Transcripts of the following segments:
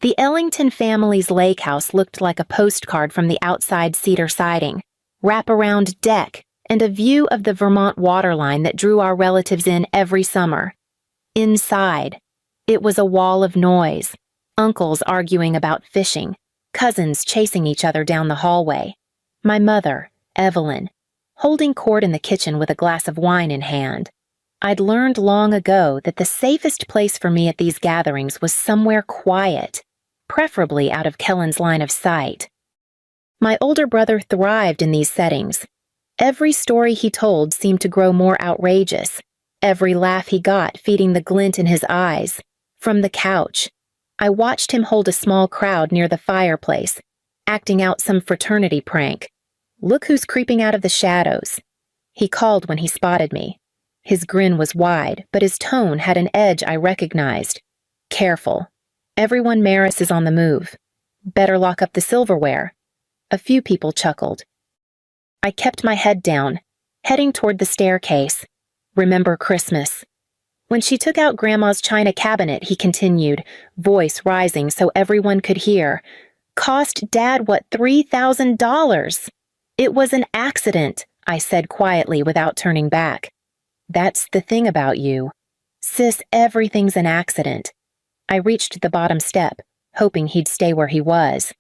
The Ellington family's lake house looked like a postcard from the outside cedar siding, wraparound deck, and a view of the Vermont waterline that drew our relatives in every summer. Inside, it was a wall of noise, uncles arguing about fishing, cousins chasing each other down the hallway. My mother, Evelyn, holding court in the kitchen with a glass of wine in hand. I'd learned long ago that the safest place for me at these gatherings was somewhere quiet, preferably out of Kellen's line of sight. My older brother thrived in these settings. Every story he told seemed to grow more outrageous, every laugh he got feeding the glint in his eyes. From the couch, I watched him hold a small crowd near the fireplace, acting out some fraternity prank. "Look who's creeping out of the shadows," he called when he spotted me. His grin was wide, but his tone had an edge I recognized. "Careful. Everyone Maris is on the move. Better lock up the silverware." A few people chuckled. I kept my head down, heading toward the staircase. "Remember Christmas." When she took out Grandma's china cabinet, he continued, voice rising so everyone could hear. "Cost Dad, what, $3,000? "It was an accident," I said quietly without turning back. "That's the thing about you. Sis, everything's an accident." I reached the bottom step, hoping he'd stay where he was.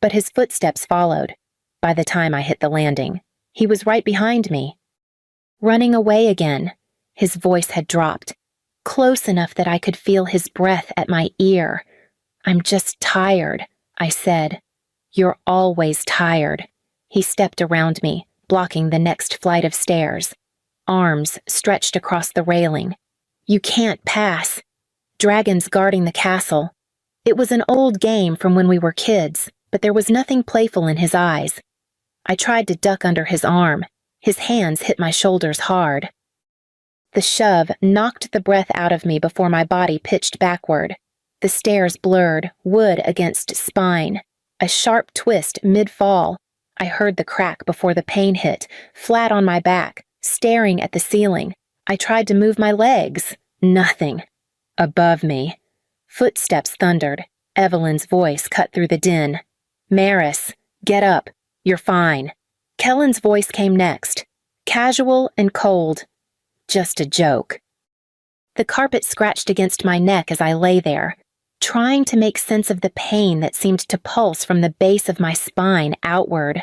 But his footsteps followed. By the time I hit the landing, he was right behind me. Running away again. His voice had dropped, close enough that I could feel his breath at my ear. "I'm just tired," I said. "You're always tired." He stepped around me, blocking the next flight of stairs. Arms stretched across the railing. "You can't pass. Dragons guarding the castle." It was an old game from when we were kids, but there was nothing playful in his eyes. I tried to duck under his arm. His hands hit my shoulders hard. The shove knocked the breath out of me before my body pitched backward. The stairs blurred, wood against spine. A sharp twist mid-fall. I heard the crack before the pain hit, flat on my back, staring at the ceiling. I tried to move my legs. Nothing. Above me, footsteps thundered. Evelyn's voice cut through the din. "Maris, get up. You're fine." Kellen's voice came next, casual and cold. "Just a joke." The carpet scratched against my neck as I lay there, trying to make sense of the pain that seemed to pulse from the base of my spine outward.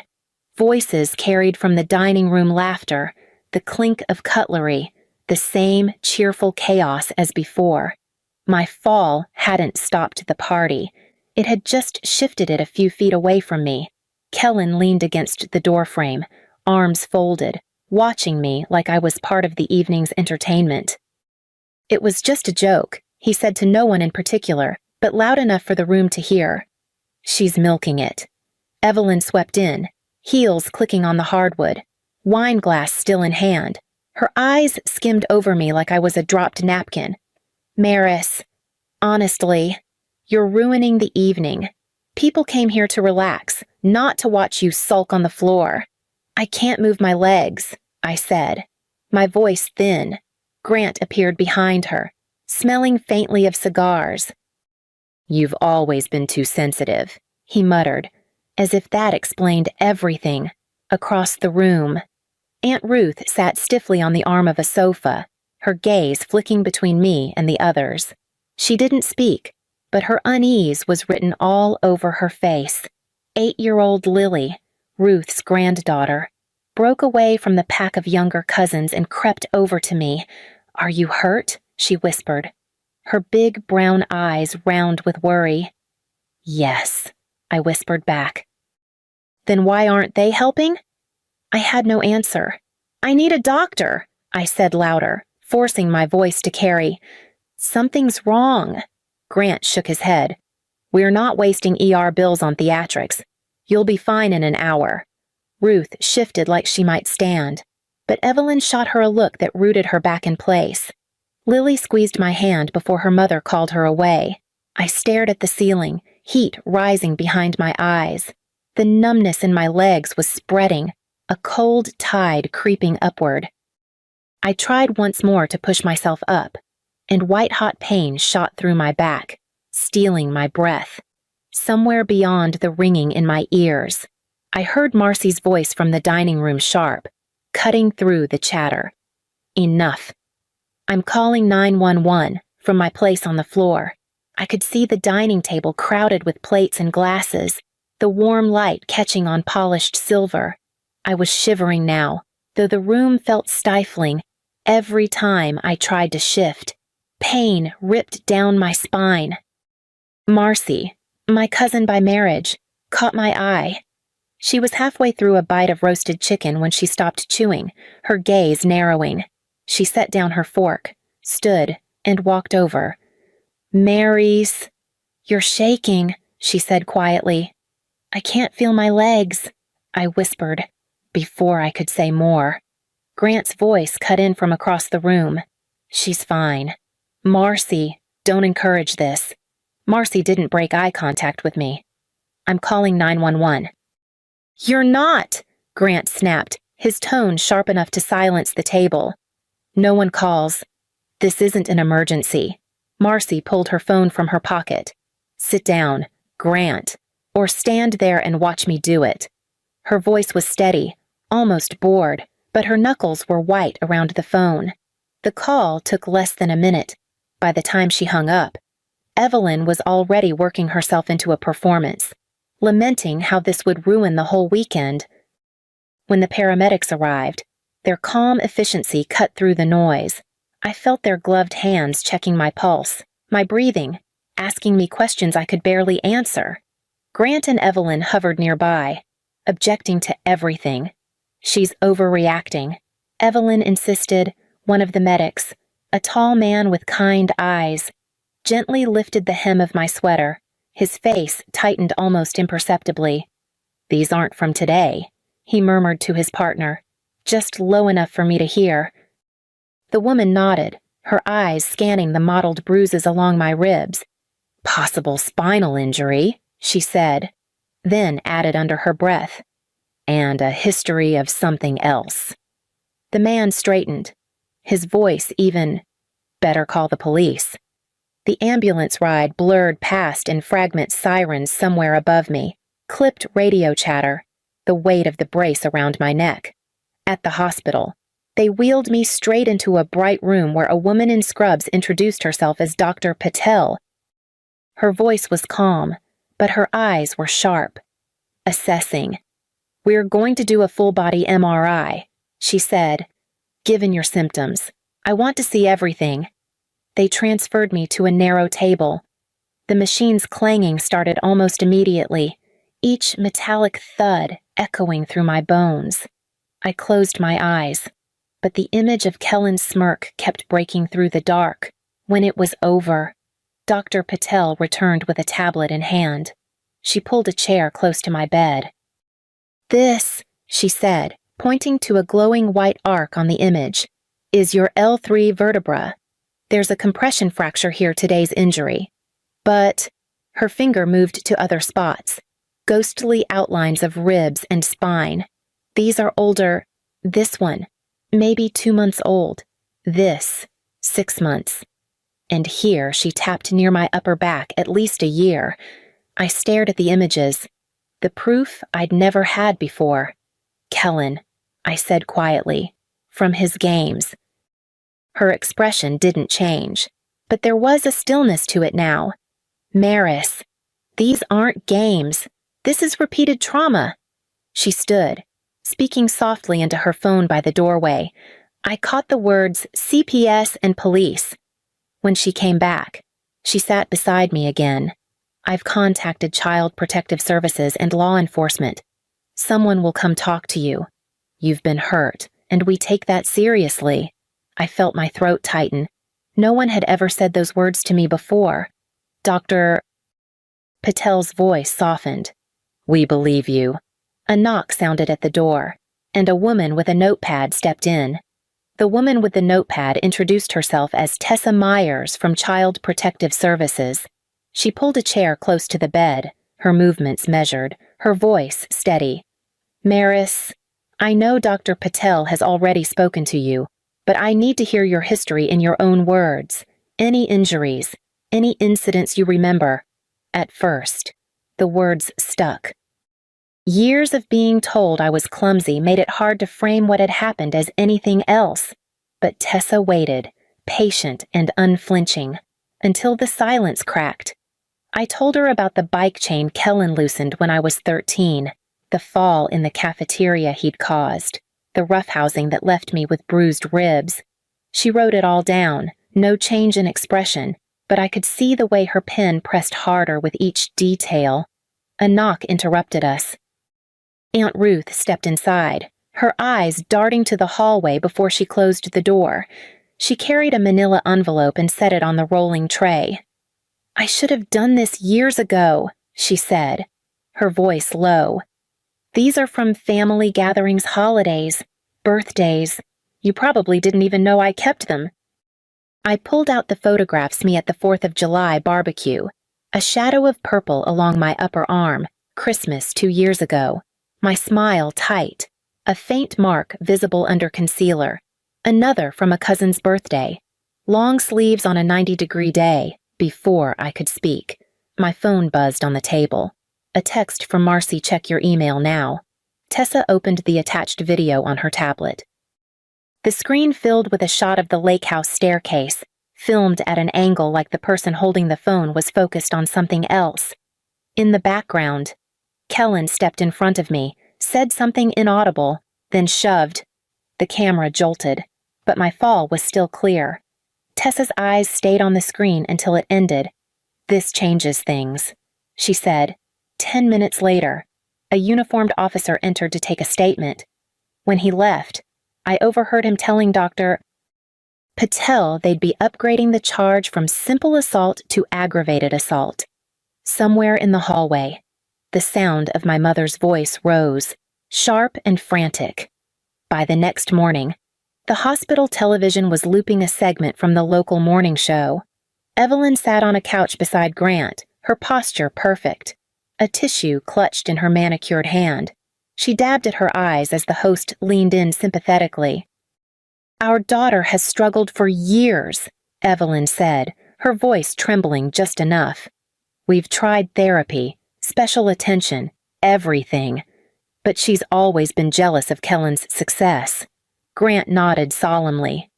Voices carried from the dining room laughter, the clink of cutlery, the same cheerful chaos as before. My fall hadn't stopped the party. It had just shifted it a few feet away from me. Kellen leaned against the doorframe, arms folded, watching me like I was part of the evening's entertainment. "It was just a joke," he said to no one in particular, but loud enough for the room to hear. "She's milking it." Evelyn swept in, heels clicking on the hardwood, wine glass still in hand. Her eyes skimmed over me like I was a dropped napkin. "Maris, honestly, you're ruining the evening. People came here to relax, not to watch you sulk on the floor." "I can't move my legs," I said, my voice thin. Grant appeared behind her, smelling faintly of cigars. "You've always been too sensitive," he muttered, as if that explained everything. Across the room, Aunt Ruth sat stiffly on the arm of a sofa, her gaze flicking between me and the others. She didn't speak, but her unease was written all over her face. 8-year-old Lily, Ruth's granddaughter, broke away from the pack of younger cousins and crept over to me. "Are you hurt?" she whispered, her big brown eyes round with worry. "Yes," I whispered back. "Then why aren't they helping?" I had no answer. "I need a doctor," I said louder, forcing my voice to carry. "Something's wrong." Grant shook his head. "We're not wasting ER bills on theatrics. You'll be fine in an hour." Ruth shifted like she might stand, but Evelyn shot her a look that rooted her back in place. Lily squeezed my hand before her mother called her away. I stared at the ceiling, heat rising behind my eyes. The numbness in my legs was spreading, a cold tide creeping upward. I tried once more to push myself up, and white-hot pain shot through my back, stealing my breath. somewhere beyond the ringing in my ears. I heard Marcy's voice from the dining room sharp, cutting through the chatter. Enough. I'm calling 911 from my place on the floor. I could see the dining table crowded with plates and glasses, the warm light catching on polished silver. I was shivering now, though the room felt stifling every time I tried to shift. Pain ripped down my spine. Marcy, my cousin by marriage, caught my eye. She was halfway through a bite of roasted chicken when she stopped chewing, her gaze narrowing. She set down her fork, stood, and walked over. Mary's. You're shaking, she said quietly. I can't feel my legs, I whispered, before I could say more. Grant's voice cut in from across the room. She's fine. Marcy, don't encourage this. Marcy didn't break eye contact with me. I'm calling 911. You're not, Grant snapped, his tone sharp enough to silence the table. No one calls. This isn't an emergency. Marcy pulled her phone from her pocket. Sit down, Grant, or stand there and watch me do it. Her voice was steady, almost bored, but her knuckles were white around the phone. The call took less than a minute. By the time she hung up, Evelyn was already working herself into a performance, lamenting how this would ruin the whole weekend. When the paramedics arrived, their calm efficiency cut through the noise. I felt their gloved hands checking my pulse, my breathing, asking me questions I could barely answer. Grant and Evelyn hovered nearby, objecting to everything. She's overreacting, Evelyn insisted. One of the medics, a tall man with kind eyes, gently lifted the hem of my sweater. His face tightened almost imperceptibly. These aren't from today, he murmured to his partner, just low enough for me to hear. The woman nodded, her eyes scanning the mottled bruises along my ribs. Possible spinal injury, she said, then added under her breath, and a history of something else. The man straightened, his voice even, better call the police. The ambulance ride blurred past in fragment sirens somewhere above me, clipped radio chatter, the weight of the brace around my neck. At the hospital, they wheeled me straight into a bright room where a woman in scrubs introduced herself as Dr. Patel. Her voice was calm, but her eyes were sharp. Assessing. We're going to do a full-body MRI, she said. Given your symptoms, I want to see everything. They transferred me to a narrow table. The machine's clanging started almost immediately, each metallic thud echoing through my bones. I closed my eyes, but the image of Kellen's smirk kept breaking through the dark. When it was over, Dr. Patel returned with a tablet in hand. She pulled a chair close to my bed. This, she said, pointing to a glowing white arc on the image, is your L3 vertebra. There's a compression fracture here, today's injury. But, her finger moved to other spots, ghostly outlines of ribs and spine. These are older. This one, maybe 2 months old. This, 6 months. And here she tapped near my upper back at least a year. I stared at the images, the proof I'd never had before. Kellen, I said quietly, from his games. Her expression didn't change, but there was a stillness to it now. Maris, these aren't games. This is repeated trauma. She stood, speaking softly into her phone by the doorway. I caught the words CPS and police. When she came back, she sat beside me again. I've contacted Child Protective Services and law enforcement. Someone will come talk to you. You've been hurt, and we take that seriously. I felt my throat tighten. No one had ever said those words to me before. Dr. Patel's voice softened. We believe you. A knock sounded at the door, and a woman with a notepad stepped in. The woman with the notepad introduced herself as Tessa Myers from Child Protective Services. She pulled a chair close to the bed, her movements measured, her voice steady. Maris, I know Dr. Patel has already spoken to you, but I need to hear your history in your own words. Any injuries, any incidents you remember. At first. The words stuck. Years of being told I was clumsy made it hard to frame what had happened as anything else. But Tessa waited, patient and unflinching, until the silence cracked. I told her about the bike chain Kellen loosened when I was 13, the fall in the cafeteria he'd caused, the roughhousing that left me with bruised ribs. She wrote it all down, no change in expression, but I could see the way her pen pressed harder with each detail. A knock interrupted us. Aunt Ruth stepped inside, her eyes darting to the hallway before she closed the door. She carried a manila envelope and set it on the rolling tray. "I should have done this years ago," she said, her voice low. "These are from family gatherings, holidays, birthdays. You probably didn't even know I kept them." I pulled out the photographs me at the 4th of July barbecue, a shadow of purple along my upper arm, Christmas 2 years ago, my smile tight, a faint mark visible under concealer, another from a cousin's birthday, long sleeves on a 90-degree day. Before I could speak, my phone buzzed on the table. A text from Marcy, "Check your email now." Tessa opened the attached video on her tablet. The screen filled with a shot of the lake house staircase, filmed at an angle like the person holding the phone was focused on something else. In the background, Kellen stepped in front of me, said something inaudible, then shoved. The camera jolted, but my fall was still clear. Tessa's eyes stayed on the screen until it ended. "This changes things," she said. 10 minutes later, a uniformed officer entered to take a statement. When he left, I overheard him telling Dr. Patel they'd be upgrading the charge from simple assault to aggravated assault. Somewhere in the hallway, the sound of my mother's voice rose, sharp and frantic. By the next morning, the hospital television was looping a segment from the local morning show. Evelyn sat on a couch beside Grant, her posture perfect, a tissue clutched in her manicured hand. She dabbed at her eyes as the host leaned in sympathetically. "Our daughter has struggled for years," Evelyn said, her voice trembling just enough. "We've tried therapy, special attention, everything. But she's always been jealous of Kellen's success." Grant nodded solemnly.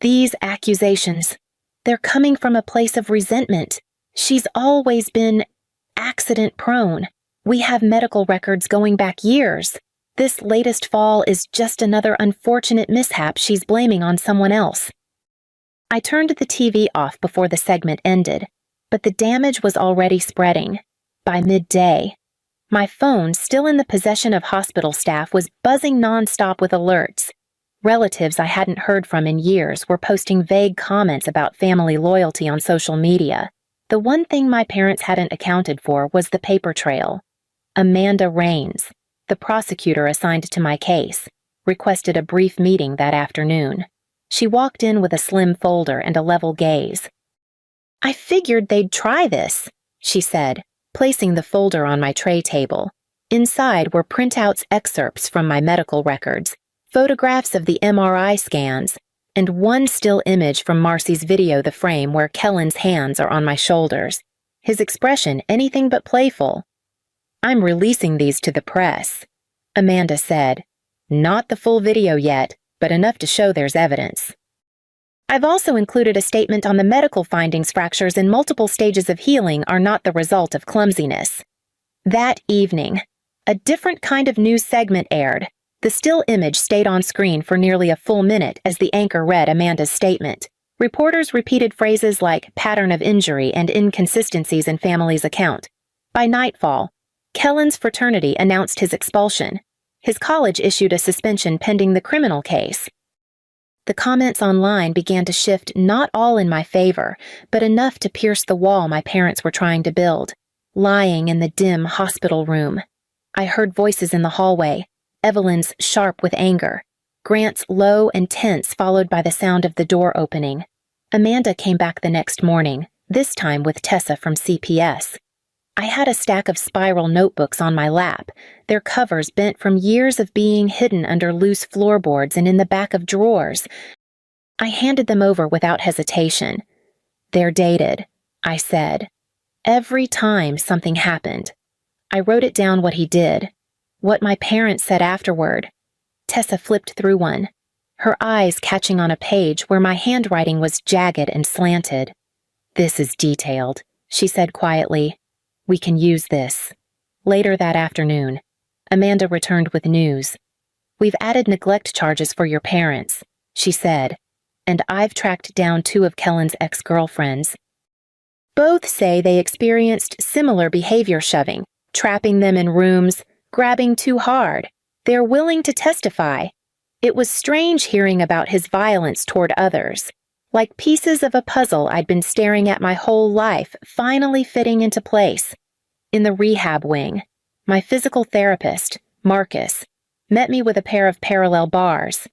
"These accusations, they're coming from a place of resentment. She's always been accident-prone. We have medical records going back years. This latest fall is just another unfortunate mishap she's blaming on someone else." I turned the TV off before the segment ended, but the damage was already spreading. By midday, my phone, still in the possession of hospital staff, was buzzing nonstop with alerts. Relatives I hadn't heard from in years were posting vague comments about family loyalty on social media. The one thing my parents hadn't accounted for was the paper trail. Amanda Raines, the prosecutor assigned to my case, requested a brief meeting that afternoon. She walked in with a slim folder and a level gaze. "I figured they'd try this," she said, placing the folder on my tray table. Inside were printouts, excerpts from my medical records, photographs of the MRI scans, and one still image from Marcy's video, the frame where Kellen's hands are on my shoulders, his expression anything but playful. "I'm releasing these to the press," Amanda said. "Not the full video yet, but enough to show there's evidence. I've also included a statement on the medical findings. Fractures in multiple stages of healing are not the result of clumsiness." That evening, a different kind of news segment aired. The still image stayed on screen for nearly a full minute as the anchor read Amanda's statement. Reporters repeated phrases like pattern of injury and inconsistencies in family's account. By nightfall, Kellen's fraternity announced his expulsion. His college issued a suspension pending the criminal case. The comments online began to shift, not all in my favor, but enough to pierce the wall my parents were trying to build. Lying in the dim hospital room, I heard voices in the hallway, Evelyn's sharp with anger, Grant's low and tense, followed by the sound of the door opening. Amanda came back the next morning, this time with Tessa from CPS. I had a stack of spiral notebooks on my lap, their covers bent from years of being hidden under loose floorboards and in the back of drawers. I handed them over without hesitation. "They're dated," I said. "Every time something happened, I wrote it down what he did, what my parents said afterward. Tessa flipped through one, her eyes catching on a page where my handwriting was jagged and slanted. "This is detailed," she said quietly. "We can use this." Later that afternoon, Amanda returned with news. "We've added neglect charges for your parents," she said, "and I've tracked down 2 of Kellen's ex-girlfriends. Both say they experienced similar behavior shoving, trapping them in rooms, grabbing too hard. They're willing to testify. It was strange hearing about his violence toward others, like pieces of a puzzle I'd been staring at my whole life finally fitting into place. In the rehab wing, my physical therapist, Marcus, met me with a pair of parallel bars.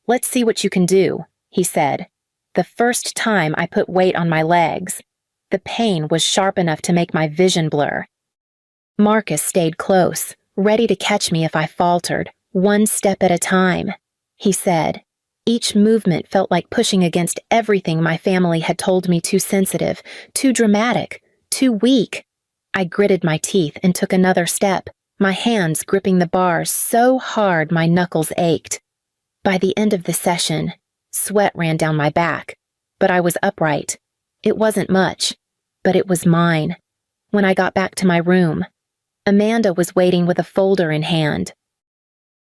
"Let's see what you can do," he said. The first time I put weight on my legs, the pain was sharp enough to make my vision blur. Marcus stayed close, ready to catch me if I faltered, one step at a time. He said, "Each movement felt like pushing against everything my family had told me too sensitive, too dramatic, too weak." I gritted my teeth and took another step, my hands gripping the bars so hard my knuckles ached. By the end of the session, sweat ran down my back, but I was upright. It wasn't much, but it was mine. When I got back to my room, Amanda was waiting with a folder in hand.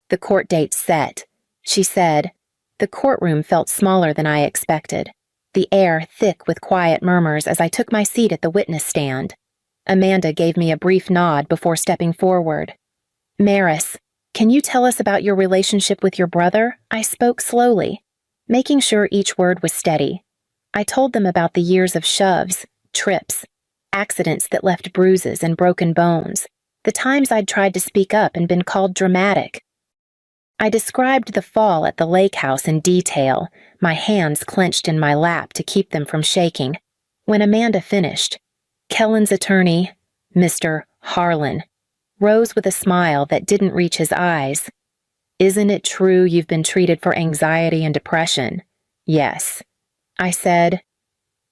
"The court date's set," she said. The courtroom felt smaller than I expected, the air thick with quiet murmurs as I took my seat at the witness stand. Amanda gave me a brief nod before stepping forward. "Maris, can you tell us about your relationship with your brother?" I spoke slowly, making sure each word was steady. I told them about the years of shoves, trips, accidents that left bruises and broken bones, the times I'd tried to speak up and been called dramatic. I described the fall at the lake house in detail, my hands clenched in my lap to keep them from shaking. When Amanda finished, Kellen's attorney, Mr. Harlan, rose with a smile that didn't reach his eyes. "Isn't it true you've been treated for anxiety and depression?" "Yes," I said,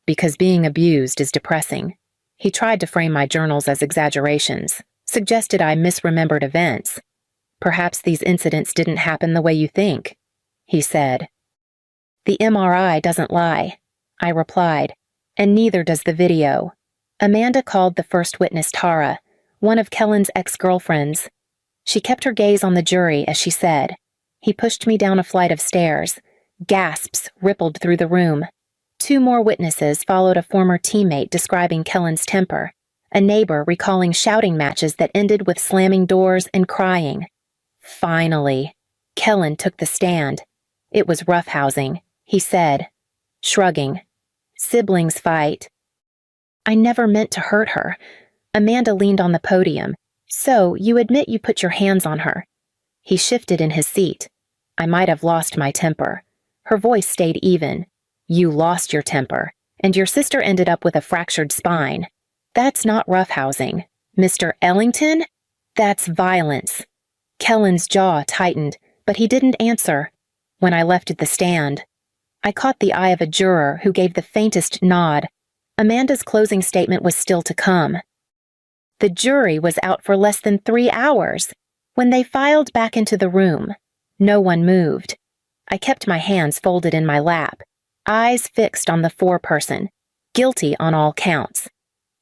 "because being abused is depressing." He tried to frame my journals as exaggerations, suggested I misremembered events. "Perhaps these incidents didn't happen the way you think," he said. "The MRI doesn't lie," I replied, "and neither does the video." Amanda called the first witness Tara, one of Kellen's ex-girlfriends. She kept her gaze on the jury as she said. He pushed me down a flight of stairs. Gasps rippled through the room. 2 more witnesses followed a former teammate describing Kellen's temper, a neighbor recalling shouting matches that ended with slamming doors and crying. Finally, Kellen took the stand. "It was roughhousing," he said, shrugging. "Siblings fight." "I never meant to hurt her." Amanda leaned on the podium. "So, you admit you put your hands on her." He shifted in his seat. "I might have lost my temper." Her voice stayed even. "You lost your temper, and your sister ended up with a fractured spine. That's not roughhousing. Mr. Ellington? That's violence." Kellen's jaw tightened, but he didn't answer. When I left the stand, I caught the eye of a juror who gave the faintest nod. Amanda's closing statement was still to come. The jury was out for less than 3 hours. When they filed back into the room, no one moved. I kept my hands folded in my lap, eyes fixed on the foreperson, guilty on all counts.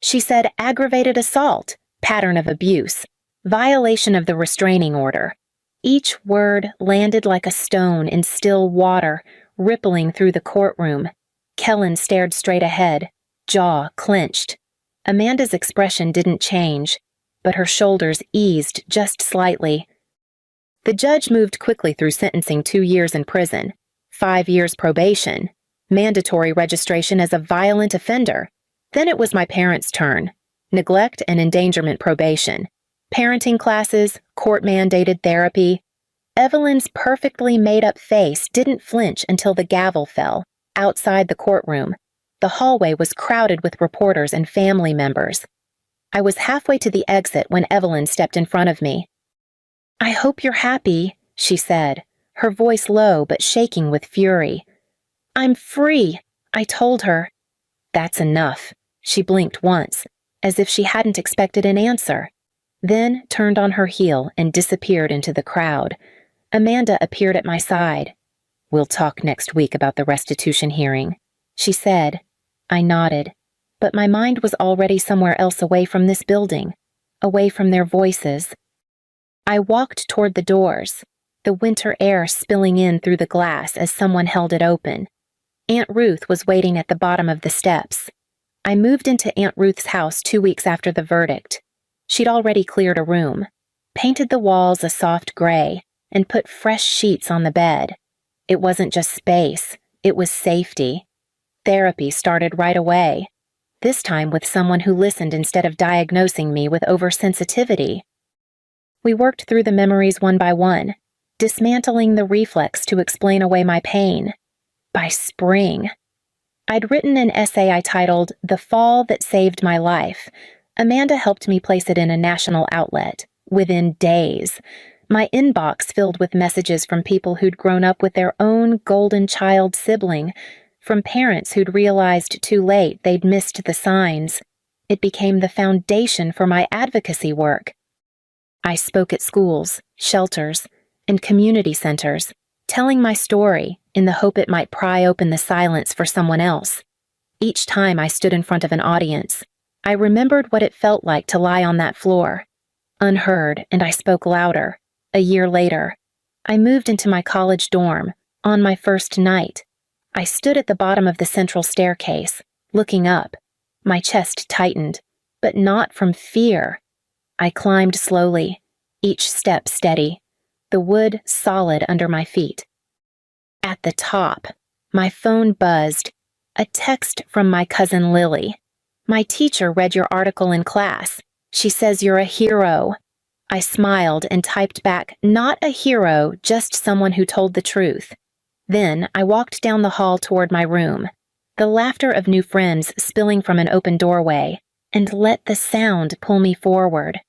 She said aggravated assault, pattern of abuse, violation of the restraining order. Each word landed like a stone in still water, rippling through the courtroom. Kellen stared straight ahead, jaw clenched. Amanda's expression didn't change, but her shoulders eased just slightly. The judge moved quickly through sentencing 2 years in prison, 5 years probation, mandatory registration as a violent offender. Then it was my parents' turn. Neglect and endangerment probation, parenting classes, court-mandated therapy. Evelyn's perfectly made-up face didn't flinch until the gavel fell, outside the courtroom. The hallway was crowded with reporters and family members. I was halfway to the exit when Evelyn stepped in front of me. "I hope you're happy," she said, her voice low but shaking with fury. "I'm free," I told her. "That's enough." She blinked once, as if she hadn't expected an answer. then turned on her heel and disappeared into the crowd. Amanda appeared at my side. "We'll talk next week about the restitution hearing," she said. I nodded, but my mind was already somewhere else, away from this building, away from their voices. I walked toward the doors, the winter air spilling in through the glass as someone held it open. Aunt Ruth was waiting at the bottom of the steps. I moved into Aunt Ruth's house 2 weeks after the verdict. She'd already cleared a room, painted the walls a soft gray, and put fresh sheets on the bed. It wasn't just space, it was safety. Therapy started right away, this time with someone who listened instead of diagnosing me with oversensitivity. We worked through the memories one by one, dismantling the reflex to explain away my pain. By spring, I'd written an essay I titled "The Fall That Saved My Life." Amanda helped me place it in a national outlet. Within days, my inbox filled with messages from people who'd grown up with their own golden child sibling, from parents who'd realized too late they'd missed the signs. It became the foundation for my advocacy work. I spoke at schools, shelters, and community centers, telling my story in the hope it might pry open the silence for someone else. Each time I stood in front of an audience, I remembered what it felt like to lie on that floor, unheard, and I spoke louder. A year later, I moved into my college dorm, on my first night. I stood at the bottom of the central staircase, looking up. My chest tightened, but not from fear. I climbed slowly, each step steady, the wood solid under my feet. At the top, my phone buzzed, a text from my cousin Lily. "My teacher read your article in class. She says you're a hero." I smiled and typed back, "Not a hero, just someone who told the truth." Then I walked down the hall toward my room, the laughter of new friends spilling from an open doorway, and let the sound pull me forward.